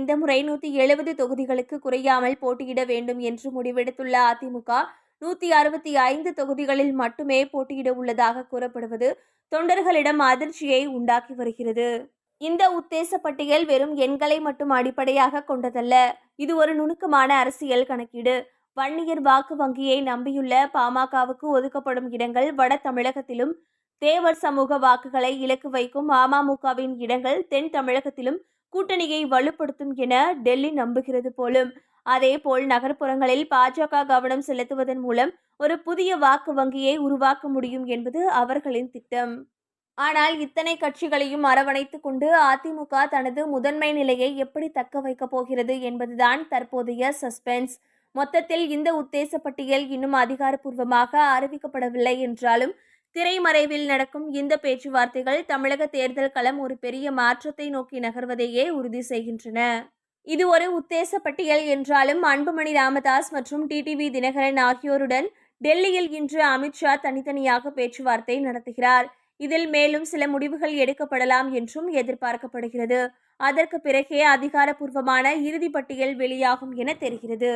இந்த முறை 170 தொகுதிகளுக்கு குறையாமல் போட்டியிட வேண்டும் என்று முடிவெடுத்துள்ள அதிமுக 165 தொகுதிகளில் மட்டுமே போட்டியிட உள்ளதாக கூறப்படுவது தொண்டர்களிடம் அதிர்ச்சியை உண்டாக்கி வருகிறது. இந்த உத்தேச பட்டியல் வெறும் எண்களை மட்டும் அடிப்படையாக கொண்டதல்ல. இது ஒரு நுணுக்கமான அரசியல் கணக்கீடு. வன்னியர் வாக்கு வங்கியை நம்பியுள்ள பாமகவுக்கு ஒதுக்கப்படும் இடங்கள் வட தமிழகத்திலும், தேவர் சமூக வாக்குகளை இலக்கு வைக்கும் அமமுகவின் இடங்கள் தென் தமிழகத்திலும் கூட்டணியை வலுப்படுத்தும் என டெல்லி நம்புகிறது போலும். அதேபோல் நகர்ப்புறங்களில் பாஜக கவனம் செலுத்துவதன் மூலம் ஒரு புதிய வாக்கு வங்கியை உருவாக்க முடியும் என்பது அவர்களின் திட்டம். ஆனால் இத்தனை கட்சிகளையும் அரவணைத்துக் கொண்டு அதிமுக தனது முதன்மை நிலையை எப்படி தக்க வைக்கப் போகிறது என்பதுதான் தற்போதைய சஸ்பென்ஸ். மொத்தத்தில் இந்த உத்தேச பட்டியல் இன்னும் அதிகாரப்பூர்வமாக அறிவிக்கப்படவில்லை என்றாலும் திரைமறைவில் நடக்கும் இந்த பேச்சுவார்த்தைகள் தமிழக தேர்தல் களம் ஒரு பெரிய மாற்றத்தை நோக்கி நகர்வதையே உறுதி செய்கின்றன. இது ஒரு உத்தேச பட்டியல் என்றாலும் அன்புமணி ராமதாஸ் மற்றும் டிடிவி தினகரன் ஆகியோருடன் டெல்லியில் இன்று அமித்ஷா தனித்தனியாக பேச்சுவார்த்தை நடத்துகிறார். இதில் மேலும் சில முடிவுகள் எடுக்கப்படலாம் என்றும் எதிர்பார்க்கப்படுகிறது. அதற்கு பிறகே அதிகாரப்பூர்வமான இறுதி பட்டியல் வெளியாகும் என தெரிகிறது.